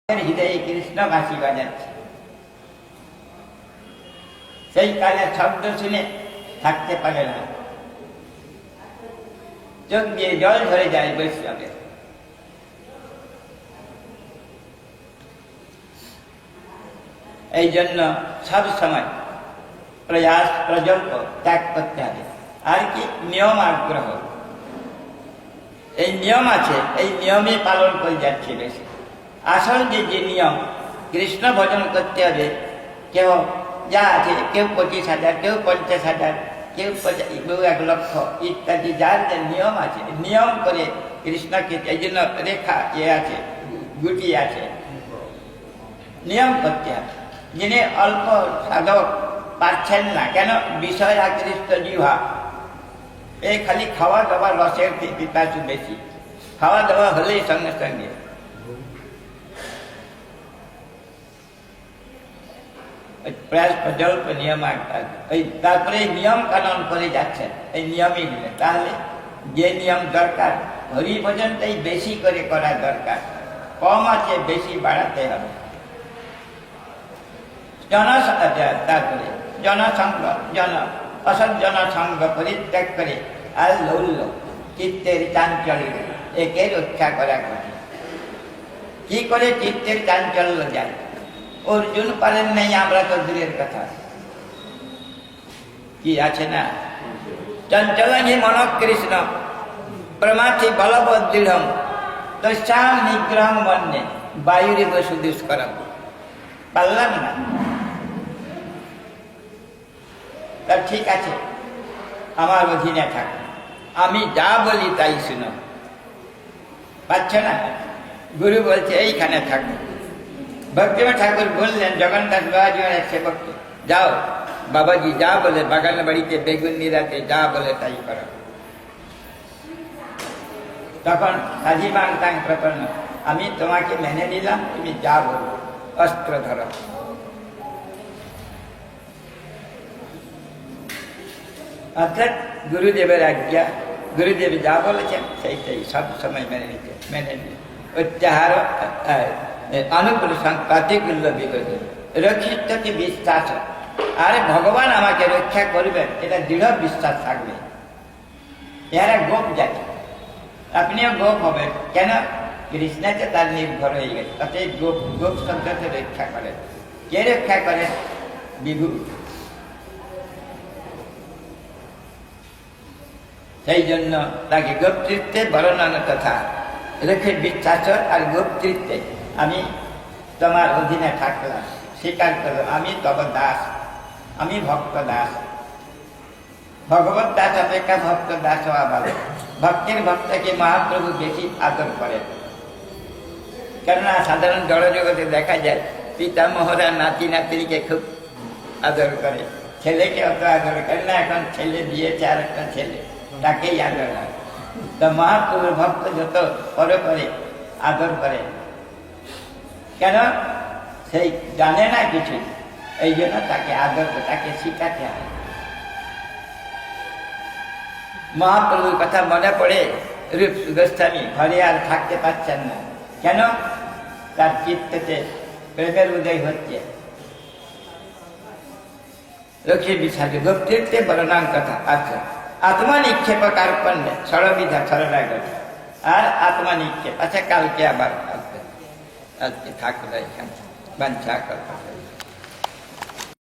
হৃদয়ে কৃষ্ণ বাঁশি বাজাচ্ছে। সেই কালের শব্দ শুনে থাকতে পারে না, চোখ দিয়ে জল ধরে যায় বৈষ্ণবের। এই জন্য সব সময় প্রয়াস প্রজল্প ত্যাগ করতে হবে। আর কি নিয়ম আগ্রহ, এই নিয়ম আছে, এই নিয়মে পালন করে যাচ্ছে বেশি। আসল যে নিয়ম, কৃষ্ণ ভজন করতে হবে। কেউ যা আছে, কেউ 25,000, কেউ 50,000, কেউ 1 লক্ষ ইত্যাদি, যার যে নিয়ম আছে, নিয়ম করে কৃষ্ণকে, এই জন্য রেখা আছে, গুটি আছে, নিয়ম করতে হবে। যিনি অল্প সাধক পারছেন না, কেন? বিষয় আকৃষ্ট জিহ্বা, এই খালি খাওয়া দাওয়া, রসের পিপাসু বেশি, খাওয়া দাওয়া হলেই সঙ্গে সঙ্গে প্রয়াস প্রজল্প নিয়ম। তারপরে নিয়ম কানুন করে যাচ্ছেন, এই নিয়মই হলে, তাহলে যে নিয়ম দরকার, হরি ভজনটাই বেশি করে করা দরকার, কম আছে বেশি বাড়াতে হবে। তারপরে জনসংগ, অসৎ জনসংগ পরিত্যাগ করে আর লৌল্য চিত্তের চাঞ্চল্য, একে রক্ষা করা কঠিন। কি করে চিত্তের চাঞ্চল্য যায়? অর্জুন পারেন নাই, আমরা তো দূরের কথা। কি আছে না, চঞ্চলহি মন কৃষ্ণ প্রমাথি বলবৎ দৃঢ় তস্যাম নিগ্রহ মন্যে বায়ুরিব সুদুষ্করম। পারলাম না, তা ঠিক আছে, আমার অধীনে থাক, আমি যা বলি তাই শুনো। পাচ্ছ না? গুরু বলছে এইখানে থাকো। ভক্তিমা ঠাকুর বললেন জগন্নাথ বাবাজির এক সেবককে, যাও বাবাজি যা বলে, বাগান বাড়িতে বেগুন নিরাতে যা বলে তাই করো। তখন সাজিবাং তাং প্রপন্ন, আমি তোমাকে মেনে নিলাম, তুমি যা বলো, অস্ত্র ধরো। অর্থাৎ গুরুদেবের আজ্ঞা, গুরুদেব যা বলেছেন সেইটাই সব সময় মেনে নিতে, মেনে নিতে। উচ্চাহার অনুকূল প্রাতিকূল্য বিরোধী রক্ষিত কি বিশ্বাস, আর ভগবান আমাকে রক্ষা করবেন, এটা দৃঢ় বিশ্বাস থাকবে। এরা গোপ জাতি, আপনিও গোপ হবেন, কেন? কৃষ্ণাতে তার নির্ভর হয়ে গেছে। অতএব গোপ, গোপ শব্দতে রক্ষা করেন। কে রক্ষা করেন? বিভু। সেই জন্য তাকে গোপতৃত্বে বর্ণন তথা রেখে বিশ্বাস আর গোপতৃত্বে, আমি তোমার অধীনে থাকলাম, স্বীকার করলাম, আমি তব দাস, আমি ভক্ত দাস। ভগবত দাস অপেক্ষা ভক্ত দাস হওয়া ভালো। ভক্তের ভক্তকে মহাপ্রভু বেশি আদর করেন, কেননা সাধারণ জড়জগতে দেখা যায় পিতামহরা নাতি নাতিকে খুব আদর করে, ছেলেকে অত আদর করে না। এখন ছেলে দিয়েছে আর একটা ছেলে, তাকেই আদর হয়। তো মহাপ্রভুর ভক্ত যত পরে পরে আদর করে, কেন? সেই জানে না কিছু, এই জন্য তাকে আদর, তাকে শিখাতে হয়। মহাপ্রভুর কথা মনে পড়ে রূপ গোস্বামী ঘরে আর থাকতে পারছেন না, কেন? তার চিত্ততে প্রেমের উদয় হচ্ছে। লক্ষ্মী বিশ্বাস গোপতৃত্বে বর্ণান কথা আছে। আত্মা নিক্ষেপ কার্পণ্যে ষড়বিধা সরলাগত, আর আত্মা নিক্ষেপ। আচ্ছা, কালকে আবার আজকে থাকবে এখানে বাঞ্ছা করতে।